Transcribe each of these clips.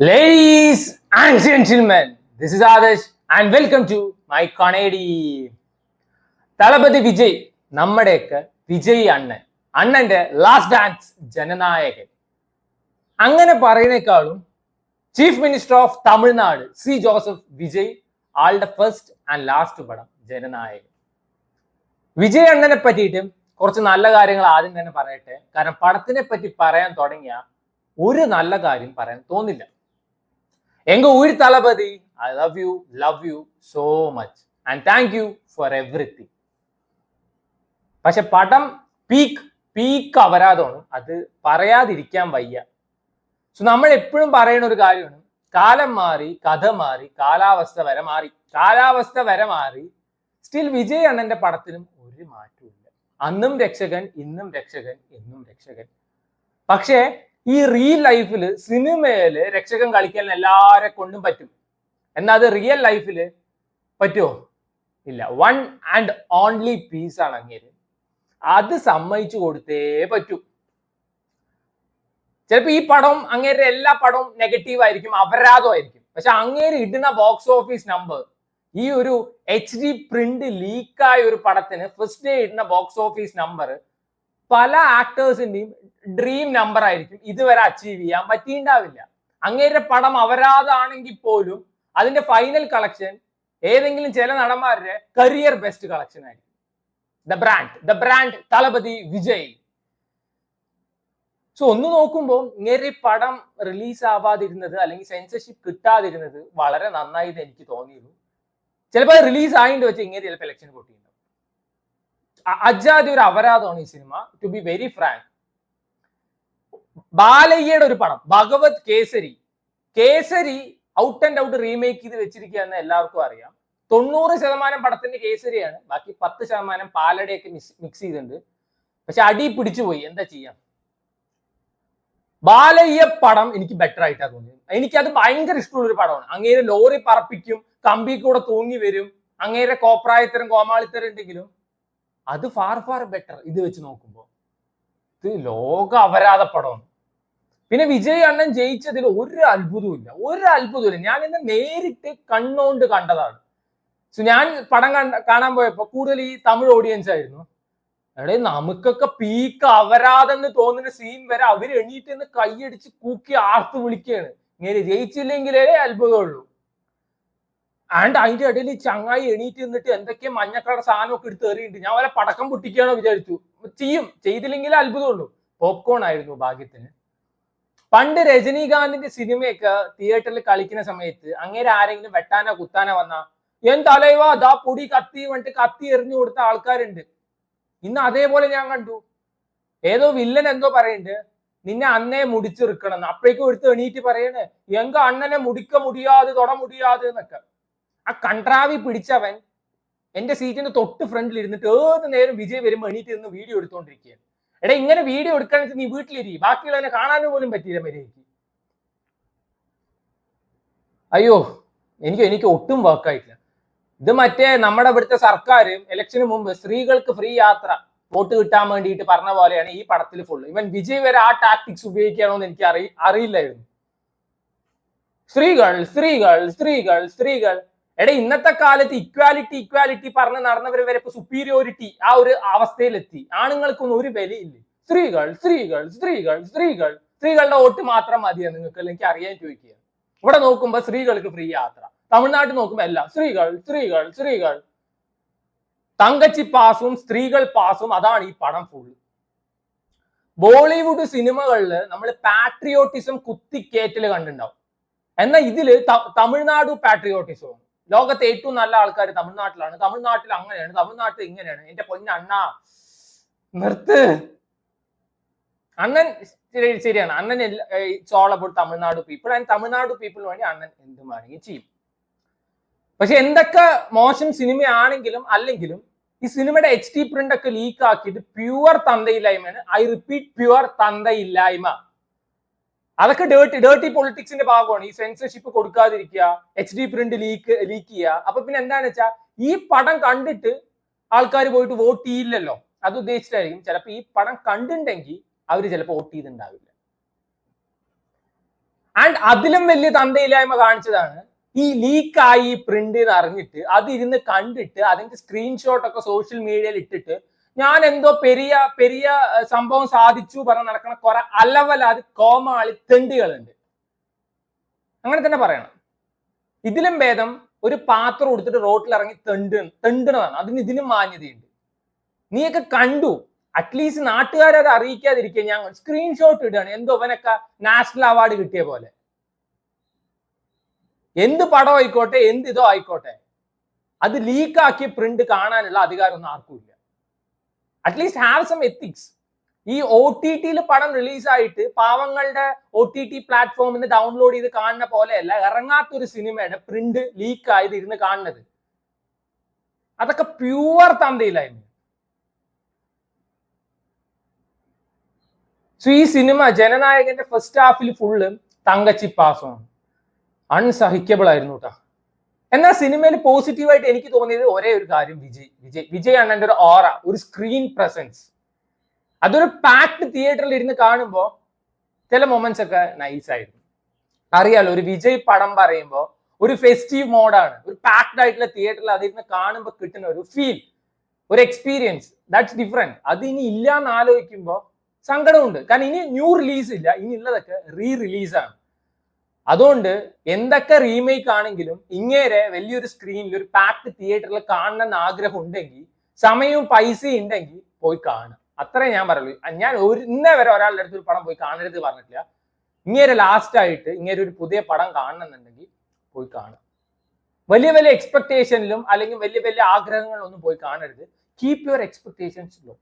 Ladies and gentlemen, this is Adesh and welcome to my comedy. Thalapathy Vijay നമ്മുടെയൊക്കെ വിജയ് അണ്ണന്റെ last dance Jananayagan അങ്ങനെ പറയുന്നേക്കാളും chief minister of Tamil Nadu C Joseph Vijay ആളുടെ first and last പടം ജനനായകൻ. വിജയ് അണ്ണനെ പറ്റിയിട്ടും കുറച്ച് നല്ല കാര്യങ്ങൾ ആദ്യം തന്നെ പറയട്ടെ. കാരണം പടത്തിനെ പറ്റി പറയാൻ തുടങ്ങിയ ഒരു നല്ല കാര്യം പറയാൻ തോന്നില്ല. എങ്ക ഉയിർ Thalapathy, I love you so much and thank you for everything. പക്ഷെ പടം പീക്ക് അപരാധമാണ്, അത് പറയാതിരിക്കാൻ വയ്യ. സോ നമ്മൾ എപ്പോഴും പറയുന്ന ഒരു കാര്യമാണ്, കാലം മാറി, കഥ മാറി, കാലാവസ്ഥ വരെ മാറി, സ്റ്റിൽ വിജയ് അണ്ണന്റെ പടത്തിനും ഒരു മാറ്റമില്ല. അന്നും രക്ഷകൻ, ഇന്നും രക്ഷകൻ, എന്നും രക്ഷകൻ. പക്ഷേ ഈ റിയൽ ലൈഫില് സിനിമയില് രക്ഷകൻ കളിക്കാൻ എല്ലാരെ കൊണ്ടും പറ്റും. എന്നാൽ അത് റിയൽ ലൈഫില് പറ്റുമോ? ഇല്ല. വൺ ആൻഡ് ഓൺലി പീസ് ആണ് അങ്ങേര്. അത് സമ്മതിച്ചു കൊടുത്തേ പറ്റൂ. ചിലപ്പോ ഈ പടം അങ്ങേരുടെ എല്ലാ പടവും നെഗറ്റീവ് ആയിരിക്കും, അപരാധമായിരിക്കും. പക്ഷെ അങ്ങേര് ഇടുന്ന ബോക്സ് ഓഫീസ് നമ്പർ, ഈ ഒരു HD പ്രിന്റ് ലീക്കായ ഒരു പടത്തിന് ഫസ്റ്റ് ഡേ ഇടുന്ന ബോക്സ് ഓഫീസ് നമ്പർ പല ആക്ടേഴ്സിന്റെയും ഡ്രീം നമ്പർ ആയിരിക്കും. ഇതുവരെ അച്ചീവ് ചെയ്യാൻ പറ്റിയിട്ടുണ്ടാവില്ല. അങ്ങേരുടെ പടം അപരാധമാണെങ്കിൽ പോലും അതിന്റെ ഫൈനൽ കളക്ഷൻ ഏതെങ്കിലും ചില നടന്മാരുടെ കരിയർ ബെസ്റ്റ് കളക്ഷൻ ആയിരിക്കും. The brand Thalapathy Vijay. So ഒന്ന് നോക്കുമ്പോൾ ഇങ്ങനെ പടം റിലീസ് ആവാതിരുന്നത് അല്ലെങ്കിൽ സെൻസർഷിപ്പ് കിട്ടാതിരുന്നത് വളരെ നന്നായി എന്ന് എനിക്ക് തോന്നിയിരുന്നു. ചിലപ്പോൾ റിലീസ് ആയിട്ട് വെച്ച് ഇങ്ങനെ ചിലപ്പോൾ ഇലക്ഷൻ പൊട്ടിയിട്ടുണ്ടാവും. അജാതി ഒരു അപരാധമാണ് ഈ സിനിമ, ടു ബി വെരി ഫ്രാങ്ക്. ബാലയ്യയുടെ ഒരു പടം Bhagavanth Kesari out and out remake ചെയ്ത് വെച്ചിരിക്കുക എന്ന് എല്ലാവർക്കും അറിയാം. 90% പടത്തിന്റെ കേസരിയാണ്, ബാക്കി 10% പാലടയൊക്കെ മിക്സ് ചെയ്തിട്ടുണ്ട്. പക്ഷെ അടി പിടിച്ചുപോയി, എന്താ ചെയ്യാം. ബാലയ്യ പടം എനിക്ക് ബെറ്റർ ആയിട്ടാ തോന്നിയത്. എനിക്കത് ഭയങ്കര ഇഷ്ടമുള്ള ഒരു പടമാണ്. അങ്ങേരെ ലോറി പറപ്പിക്കും, കമ്പി കൂടെ തൂങ്ങി വരും, അങ്ങേരെ കോപ്രായത്തരം കോമാളിത്തരം ഉണ്ടെങ്കിലും അത് ഫാർ ബെറ്റർ. ഇത് വെച്ച് നോക്കുമ്പോൾ ഇത് ലോക അപരാധ പടമാണ്. പിന്നെ വിജയ് അണ്ണൻ ജയിച്ചതിൽ ഒരു അത്ഭുതവും ഇല്ല. ഞാൻ ഇന്ന് നേരിട്ട് കണ്ണുകൊണ്ട് കണ്ടതാണ്. സോ ഞാൻ പടം കാണാൻ പോയപ്പോ കൂടുതൽ ഈ തമിഴ് ഓഡിയൻസ് ആയിരുന്നു. എടേ നമുക്കൊക്കെ പീക്ക് അപരാധം എന്ന് തോന്നുന്ന സീൻ വരെ അവര് എണീറ്റ് നിന്ന് കൈയടിച്ച് കൂക്കി ആർത്ത് വിളിക്കുകയാണ്. ഇങ്ങനെ ജയിച്ചില്ലെങ്കിലേ അത്ഭുതമുള്ളൂ. ആൻഡ് അതിന്റെ ഇടയിൽ ചങ്ങായി എണീറ്റ് നിന്നിട്ട് എന്തൊക്കെ മഞ്ഞക്കളർ സാധനമൊക്കെ എടുത്ത് എറിയുന്നുണ്ട്. ഞാൻ വല്ല പടക്കം പൊട്ടിക്കുകയാണോ വിചാരിച്ചു. ചെയ്തില്ലെങ്കിലേ അത്ഭുതമുള്ളൂ. പോപ്കോൺ ആയിരുന്നു ഭാഗ്യത്തിന്. പണ്ട് രജനീകാന്തിന്റെ സിനിമയൊക്കെ തിയേറ്ററിൽ കളിക്കുന്ന സമയത്ത് അങ്ങേരെ ആരെങ്കിലും വെട്ടാനോ കുത്താനോ വന്നാ എന്തലൈവാ ദാ പൊടി കത്തി വന്നിട്ട് കത്തി എറിഞ്ഞു കൊടുത്ത ആൾക്കാരുണ്ട്. ഇന്ന് അതേപോലെ ഞാൻ കണ്ടു. ഏതോ വില്ലൻ എന്തോ പറയുന്നുണ്ട്, നിന്നെ അന്നേ മുടിച്ചെറുക്കണം എന്ന്. അപ്പോഴേക്കും എടുത്ത് എണീറ്റ് പറയണേ എങ്ക അണ്ണനെ മുടിക്ക മുടിയാതെ തൊട മുടിയാതെ എന്നൊക്കെ. ആ കൺട്രാവി പിടിച്ചവൻ എന്റെ സീറ്റിന്റെ തൊട്ട് ഫ്രണ്ടിൽ ഇരുന്നിട്ട് ഏത് നേരം വിജയ് വരുമ്പോൾ എണീറ്റ് നിന്ന് വീഡിയോ എടുത്തോണ്ടിരിക്കുകയാണ്. എടാ ഇങ്ങനെ വീഡിയോ എടുക്കാന്ന് വെച്ചാൽ നീ വീട്ടിലിരി, ബാക്കിയുള്ളതിനെ കാണാനും പോലും പറ്റിയില്ല മര്യാദയ്ക്ക്. അയ്യോ, എനിക്ക് ഒട്ടും വർക്കായിട്ടില്ല. ഇത് മറ്റേ നമ്മുടെ ഇവിടുത്തെ സർക്കാർ ഇലക്ഷന് മുമ്പ് സ്ത്രീകൾക്ക് ഫ്രീ യാത്ര വോട്ട് കിട്ടാൻ വേണ്ടിയിട്ട് പറഞ്ഞ പോലെയാണ് ഈ പടത്തിൽ ഫുള്ള്. ഇവൻ വിജയ് വരെ ആ ടാക്ടിക്സ് ഉപയോഗിക്കുകയാണോ എന്ന് എനിക്ക് അറിയില്ലായിരുന്നു. സ്ത്രീകൾ എടാ ഇന്നത്തെ കാലത്ത് ഇക്വാലിറ്റി പറഞ്ഞ് നടന്നവർ വരെ ഇപ്പൊ സുപ്പീരിയോറിറ്റി ആ ഒരു അവസ്ഥയിലെത്തി. ആണുങ്ങൾക്കൊന്നും ഒരു വിലയില്ല. സ്ത്രീകളുടെ വോട്ട് മാത്രം മതിയാണ് നിങ്ങൾക്ക്, എനിക്ക് അറിയാൻ ചോദിക്കുക. ഇവിടെ നോക്കുമ്പോ സ്ത്രീകൾക്ക് ഫ്രീ യാത്ര, തമിഴ്നാട്ടിൽ നോക്കുമ്പോ എല്ലാം സ്ത്രീകൾ. തങ്കച്ചി പാസും സ്ത്രീകൾ പാസും, അതാണ് ഈ പടം ഫുള്ള്. ബോളിവുഡ് സിനിമകളില് നമ്മൾ പാട്രിയോട്ടിസം കുത്തിക്കേറ്റല് കണ്ടിട്ടുണ്ടാവും. എന്നാൽ ഇതില് തമിഴ്നാട് പാട്രിയോട്ടിസവും. ലോകത്തെ ഏറ്റവും നല്ല ആൾക്കാർ തമിഴ്നാട്ടിലാണ്. തമിഴ്നാട്ടിൽ അങ്ങനെയാണ്, തമിഴ്നാട്ടിൽ ഇങ്ങനെയാണ്. എന്റെ പൊന്നണ്ണ നിർത്ത്. അണ്ണൻ ശരിയാണ്, അണ്ണൻ ചോളപ്പോൾ Tamil Nadu people and Tamil Nadu people വേണ്ടി അണ്ണൻ എന്തും വേണമെങ്കിൽ ചെയ്യും. പക്ഷെ എന്തൊക്കെ മോശം സിനിമയാണെങ്കിലും അല്ലെങ്കിലും ഈ സിനിമയുടെ HD പ്രിന്റ് ഒക്കെ ലീക്ക് ആക്കിയത് പ്യുവർ തന്തയില്ലായ്മയാണ്. ഐ റിപ്പീറ്റ്, പ്യുവർ തന്തയില്ലായ്മ. അതൊക്കെ ഡേർട്ടി പൊളിറ്റിക്സിന്റെ ഭാഗമാണ്. ഈ സെൻസർഷിപ്പ് കൊടുക്കാതിരിക്കുക, HD പ്രിന്റ് ലീക്ക് ചെയ്യുക. അപ്പൊ പിന്നെ എന്താണെന്ന് വെച്ചാൽ ഈ പടം കണ്ടിട്ട് ആൾക്കാർ പോയിട്ട് വോട്ട് ചെയ്യില്ലല്ലോ, അത് ഉദ്ദേശിച്ചായിരിക്കും. ചിലപ്പോൾ ഈ പടം കണ്ടിട്ടുണ്ടെങ്കിൽ അവർ ചിലപ്പോൾ വോട്ട് ചെയ്തിട്ടുണ്ടാവില്ല. ആൻഡ് അതിലും വലിയ തന്തയില്ലായ്മ കാണിച്ചതാണ് ഈ ലീക്കായി പ്രിന്റ് എന്ന് അറിഞ്ഞിട്ട് അതിരുന്ന് കണ്ടിട്ട് അതിന്റെ സ്ക്രീൻഷോട്ട് ഒക്കെ സോഷ്യൽ മീഡിയയിൽ ഇട്ടിട്ട് ഞാൻ എന്തോ പെരിയ പെരിയ സംഭവം സാധിച്ചു പറഞ്ഞ് നടക്കുന്ന കുറെ അലവലാത് കോമാളി തെണ്ടികളുണ്ട്. അങ്ങനെ തന്നെ പറയണം. ഇതിലും ഭേദം ഒരു പാത്രം എടുത്തിട്ട് റോട്ടിൽ ഇറങ്ങി തെണ്ടണതാണ്. അതിന് ഇതിനും മാന്യതയുണ്ട്. നീയൊക്കെ കണ്ടു, അറ്റ്ലീസ്റ്റ് നാട്ടുകാരെ അത് അറിയിക്കാതിരിക്കുക. ഞാൻ സ്ക്രീൻഷോട്ട് ഇടുകയാണ്, എന്തോ അവനൊക്കെ നാഷണൽ അവാർഡ് കിട്ടിയ പോലെ. എന്ത് പടം ആയിക്കോട്ടെ, എന്ത് ഇതോ ആയിക്കോട്ടെ, അത് ലീക്കാക്കി പ്രിന്റ് കാണാനുള്ള അധികാരമൊന്നും ആർക്കും ഇല്ല. At least have some ethics. ഈ OTT പടം റിലീസായിട്ട് പാവങ്ങളുടെ OTT പ്ലാറ്റ്ഫോമിൽ നിന്ന് ഡൗൺലോഡ് ചെയ്ത് കാണുന്ന പോലെയല്ല ഇറങ്ങാത്തൊരു സിനിമയുടെ പ്രിന്റ് ലീക്ക് ആയത് ഇരുന്ന് കാണുന്നത്. അതൊക്കെ പ്യൂർ തന്തയില്ലായ്മ. സോ ഈ സിനിമ ജനനായകന്റെ ഫസ്റ്റ് ഹാഫിൽ ഫുള്ള് തങ്കച്ചി പാസമാണ്. അൺസഹിക്കബിൾ ആയിരുന്നു കേട്ടോ. എന്നാൽ സിനിമയിൽ പോസിറ്റീവായിട്ട് എനിക്ക് തോന്നിയത് ഒരേ ഒരു കാര്യം, വിജയ് അണ്ണന്റെ ഒരു ഓറ, ഒരു സ്ക്രീൻ പ്രസൻസ്. അതൊരു പാക്ഡ് തിയേറ്ററിൽ ഇരുന്ന് കാണുമ്പോൾ ചില മൊമെന്റ്സ് ഒക്കെ നൈസ് ആയിരുന്നു. അറിയാലോ, ഒരു വിജയ് പടം പറയുമ്പോൾ ഒരു ഫെസ്റ്റീവ് മോഡാണ്. ഒരു പാക്ഡ് ആയിട്ടുള്ള തിയേറ്ററിൽ അതിരുന്ന് കാണുമ്പോൾ കിട്ടുന്ന ഒരു ഫീൽ, ഒരു എക്സ്പീരിയൻസ്, ദാറ്റ്സ് ഡിഫറെന്റ്. അത് ഇനി ഇല്ല എന്ന് ആലോചിക്കുമ്പോൾ സങ്കടമുണ്ട്. കാരണം ഇനി ന്യൂ റിലീസ് ഇല്ല, ഇനി ഉള്ളതൊക്കെ റിലീസാണ്. അതുകൊണ്ട് എന്തൊക്കെ റീമേക്ക് ആണെങ്കിലും ഇങ്ങേരെ വലിയൊരു സ്ക്രീനിൽ ഒരു പാക്ഡ് തിയേറ്ററിൽ കാണണമെന്ന് ആഗ്രഹം ഉണ്ടെങ്കിൽ, സമയവും പൈസയും ഉണ്ടെങ്കിൽ പോയി കാണുക. അത്രേ ഞാൻ പറയുള്ളൂ. ഞാൻ ഇന്നേ വരെ ഒരാളുടെ അടുത്ത് ഒരു പടം പോയി കാണരുത് പറഞ്ഞിട്ടില്ല. ഇങ്ങേരെ ലാസ്റ്റ് ആയിട്ട് ഇങ്ങേരെ ഒരു പുതിയ പടം കാണണമെന്നുണ്ടെങ്കിൽ പോയി കാണുക. വലിയ വലിയ എക്സ്പെക്ടേഷനിലും അല്ലെങ്കിൽ വലിയ വലിയ ആഗ്രഹങ്ങളിലൊന്നും പോയി കാണരുത്. Keep your expectations low.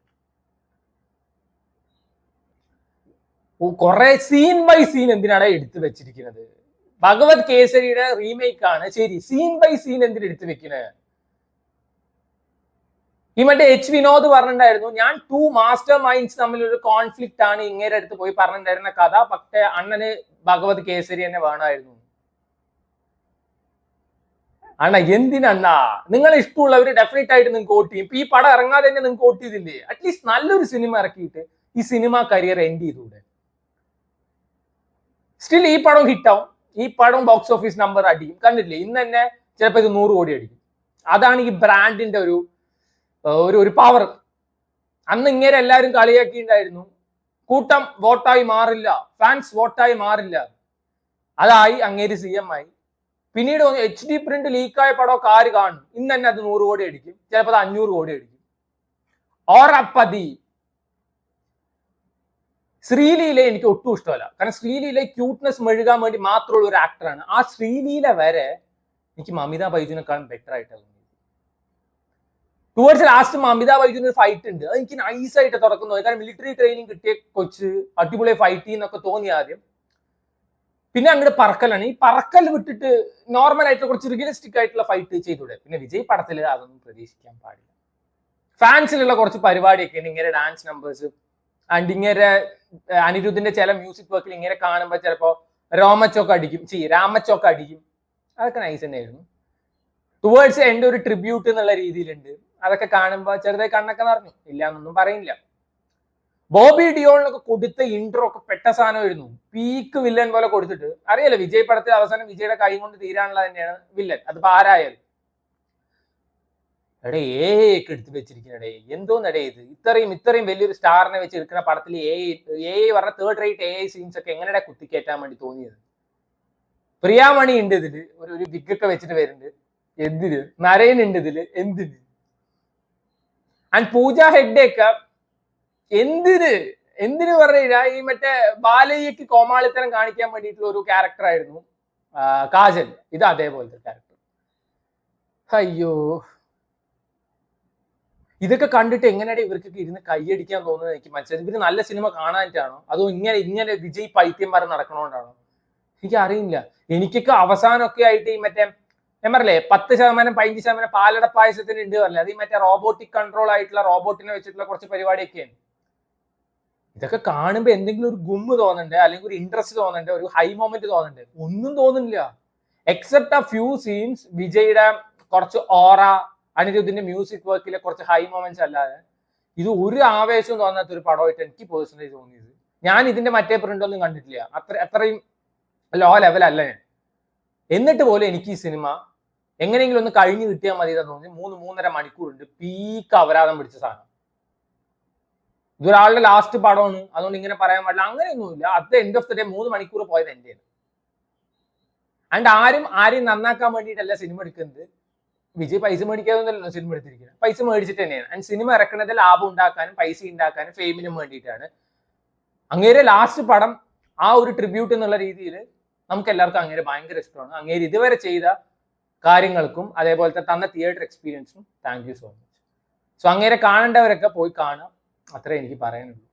കുറെ സീൻ ബൈ സീൻ എന്തിനാണ് എടുത്തു വെച്ചിരിക്കുന്നത്? ഭഗവത് കേസരിയുടെ റീമേക്ക് ആണ്, ശരി. സീൻ ബൈ സീൻ എന്തിനാ എടുത്തു വെക്കുന്നത്? ഈ മറ്റേ വിനോദ് പറഞ്ഞിട്ടുണ്ടായിരുന്നു, ഞാൻ 2 മാസ്റ്റർ മൈൻഡ്സ് തമ്മിലൊരു കോൺഫ്ലിക്റ്റ് ആണ് ഇങ്ങേരെ അടുത്ത് പോയി പറഞ്ഞിട്ടുണ്ടായിരുന്ന കഥ, പക്ഷേ അണ്ണന് ഭഗവത് കേസരി തന്നെ വേണമായിരുന്നു. അണ്ണ എന്തിനണ്ണാ? നിങ്ങൾ ഇഷ്ടമുള്ളവര് ഡെഫിനറ്റ് ആയിട്ട് നിങ്ങൾക്ക് വോട്ട് ചെയ്യും. ഇപ്പൊ ഈ പടം ഇറങ്ങാതെ തന്നെ നിങ്ങൾക്ക് വോട്ട് ചെയ്തില്ലേ? അറ്റ്ലീസ്റ്റ് നല്ലൊരു സിനിമ ഇറക്കിയിട്ട് ഈ സിനിമ കരിയർ എൻഡ് ചെയ്തൂടെ? സ്റ്റിൽ ഈ പടം ഹിറ്റാവും, ഈ പടം ബോക്സ് ഓഫീസ് നമ്പർ അടിക്കും. കണ്ടിട്ടില്ലേ, ഇന്ന് തന്നെ ചിലപ്പോൾ ഇത് 100 കോടി അടിക്കും. അതാണ് ഈ ബ്രാൻഡിന്റെ ഒരു പവർ. അന്ന് ഇങ്ങനെ എല്ലാവരും കളിയാക്കിയിട്ടുണ്ടായിരുന്നു, കൂട്ടം വോട്ടായി മാറില്ല, ഫാൻസ് വോട്ടായി മാറില്ല. അതായി, അങ്ങേര് CM ആയി. പിന്നീട് HD പ്രിന്റ് ലീക്കായ പടമൊക്കെ ആര് കാണും? ഇന്ന് തന്നെ അത് 100 കോടി അടിക്കും, ചിലപ്പോൾ അത് 500 കോടി അടിക്കും. ഓറപ്പതി. ശ്രീലീല എനിക്ക് ഒട്ടും ഇഷ്ടമല്ല. കാരണം ശ്രീലീല ക്യൂട്ട്നെസ് മെഴുകാൻ വേണ്ടി മാത്രമുള്ള ഒരു ആക്ടറാണ്. ആ ശ്രീലീല വരെ എനിക്ക് മമിത ബൈജുവിനെക്കാളും ബെറ്റർ ആയിട്ട് തോന്നി. ടുവേർഡ്സ് ലാസ്റ്റ് മമിത ബൈജുവിന് ഒരു ഫൈറ്റ് ഉണ്ട്, അത് എനിക്ക് നൈസായിട്ട് തുറക്കുന്നു. കാരണം മിലിറ്ററി ട്രെയിനിങ് കിട്ടിയ കൊച്ച് അടിപൊളി ഫൈറ്റ് ചെയ്യുന്നൊക്കെ തോന്നി ആദ്യം. പിന്നെ അങ്ങോട്ട് പറക്കലാണ്. ഈ പറക്കൽ വിട്ടിട്ട് നോർമൽ ആയിട്ട് കുറച്ച് റിയലിസ്റ്റിക് ആയിട്ടുള്ള ഫൈറ്റ് ചെയ്തൂടെ? പിന്നെ വിജയ് പടത്തിൽ അതൊന്നും പ്രതീക്ഷിക്കാൻ പാടില്ല. ഫാൻസിലുള്ള കുറച്ച് പരിപാടിയൊക്കെയാണ്, ഇങ്ങനെ ഡാൻസ് നമ്പേഴ്സ് ആൻഡ് ഇങ്ങനെ അനിരുദ്ധിന്റെ ചില മ്യൂസിക് വർക്കിൽ ഇങ്ങനെ കാണുമ്പോൾ ചിലപ്പോ രാമച്ചൊക്കെ അടിക്കും. അതൊക്കെ നൈസ് തന്നെയായിരുന്നു. ടുവേർഡ്സ് എന്റെ ഒരു ട്രിബ്യൂട്ട് എന്നുള്ള രീതിയിലുണ്ട്. അതൊക്കെ കാണുമ്പോൾ ചെറുതായി കണ്ണൊക്കെ നിറഞ്ഞു, ഇല്ല എന്നൊന്നും പറയില്ല. ബോബി ഡിയോളിനൊക്കെ കൊടുത്ത ഇൻട്രോ ഒക്കെ പെട്ട സാധനമായിരുന്നു. പീക്ക് വില്ലൻ പോലെ കൊടുത്തിട്ട്, അറിയാലോ വിജയ് പടത്തിൽ അവസാനം വിജയുടെ കൈ കൊണ്ട് തീരാനുള്ള തന്നെയാണ് വില്ലൻ. അതിപ്പോ ആരായാലും എടേ ഒക്കെ എടുത്ത് വെച്ചിരിക്കുന്നടേ, എന്തോന്നടേ ഇത്? ഇത്രയും വലിയൊരു സ്റ്റാറിനെ വെച്ച് എടുക്കുന്ന പടത്തിൽ പറഞ്ഞ 3rd rate AI സീൻസ് ഒക്കെ എങ്ങനെ കുത്തിക്കയറ്റാൻ വേണ്ടി തോന്നിയത്? പ്രിയാമണി ഉണ്ട് ഇതില്, ഒരു വിഗൊക്കെ വെച്ചിട്ട് വരുന്നുണ്ട്. എന്തിന്? നരയൻ ഉണ്ട് ഇതില്, എന്തിന്? ആൻഡ് പൂജ ഹെഗ്ഡെ ഒക്കെ എന്തിന് പറഞ്ഞ ഈ മറ്റേ ബാലയ്യക്ക് കോമാളിത്തരം കാണിക്കാൻ വേണ്ടിയിട്ടുള്ള ഒരു ക്യാരക്ടർ ആയിരുന്നു കാജൽ. ഇത് അതേപോലത്തെ ക്യാരക്ടർ. അയ്യോ, ഇതൊക്കെ കണ്ടിട്ട് എങ്ങനെയാണ് ഇവർക്കൊക്കെ ഇരുന്ന് കൈയടിക്കാൻ തോന്നുന്നത് എനിക്ക് മനസ്സിലായി. ഇവര് നല്ല സിനിമ കാണാനായിട്ടാണോ അതോ ഇങ്ങനെ വിജയ് പൈത്യം പറഞ്ഞ് നടക്കണോണ്ടാണോ എനിക്ക് അറിയില്ല. എനിക്കൊക്കെ അവസാനമൊക്കെ ആയിട്ട് ഈ മറ്റേ ഞാൻ പറഞ്ഞില്ലേ 10% 15% പാലട പായസത്തിന് ഉണ്ട് പറഞ്ഞില്ലേ, അത് ഈ മറ്റേ റോബോട്ടിക് കൺട്രോൾ ആയിട്ടുള്ള റോബോട്ടിനെ വെച്ചിട്ടുള്ള കുറച്ച് പരിപാടിയൊക്കെയാണ്. ഇതൊക്കെ കാണുമ്പോൾ എന്തെങ്കിലും ഒരു ഗുമ്മ് തോന്നണ്ടേ, അല്ലെങ്കിൽ ഒരു ഇൻട്രസ്റ്റ് തോന്നണ്ടേ, ഒരു ഹൈ മൊമെന്റ് തോന്നണ്ടേ? ഒന്നും തോന്നുന്നില്ല. എക്സെപ്റ്റ് ആ ഫ്യൂ സീൻസ്, വിജയുടെ കുറച്ച് ഓറ, അനിരുദ്ധിന്റെ മ്യൂസിക് വർക്കിലെ കുറച്ച് ഹൈ മൊമെന്റ്സ് അല്ലാതെ ഇത് ഒരു ആവേശവും തോന്നാത്ത ഒരു പടമായിട്ട് എനിക്ക് പേഴ്സണലി തോന്നിയത്. ഞാൻ ഇതിന്റെ മറ്റേ പ്രിന്റ് ഒന്നും കണ്ടിട്ടില്ല. അത്രയും ലോ ലെവലല്ല ഞാൻ. എന്നിട്ട് പോലും എനിക്ക് ഈ സിനിമ എങ്ങനെയെങ്കിലും ഒന്ന് കഴിഞ്ഞു കിട്ടിയാൽ മതി എന്ന് തോന്നി. 3-3.5 മണിക്കൂറുണ്ട് പീക്ക് അപരാധം പിടിച്ച സാധനം. ഇതൊരാളുടെ ലാസ്റ്റ് പടമാണ്, അതുകൊണ്ട് ഇങ്ങനെ പറയാൻ പാടില്ല, അങ്ങനെയൊന്നുമില്ല. At end of the day 3 മണിക്കൂർ പോയത് എന്റെയാണ്. ആൻഡ് ആരെയും നന്നാക്കാൻ വേണ്ടിയിട്ടല്ല സിനിമ എടുക്കുന്നത്. വിജയ് പൈസ മേടിക്കാതൊന്നുമല്ലോ സിനിമ എടുത്തിരിക്കുന്നത്, പൈസ മേടിച്ചിട്ട് തന്നെയാണ്. ആൻഡ് സിനിമ ഇറക്കുന്നത് ലാഭം ഉണ്ടാക്കാനും പൈസ ഉണ്ടാക്കാനും ഫെയിമിനും വേണ്ടിയിട്ടാണ്. അങ്ങേരെ ലാസ്റ്റ് പടം ആ ഒരു ട്രിബ്യൂട്ട് എന്നുള്ള രീതിയിൽ നമുക്ക് എല്ലാവർക്കും അങ്ങേരെ ഭയങ്കര ഇഷ്ടമാണ്. അങ്ങേര് ഇതുവരെ ചെയ്ത കാര്യങ്ങൾക്കും അതേപോലത്തെ തന്ന തിയേറ്റർ എക്സ്പീരിയൻസും thank you so much. So അങ്ങേരെ കാണേണ്ടവരൊക്കെ പോയി കാണാം, അത്രേ എനിക്ക് പറയാനുള്ളൂ.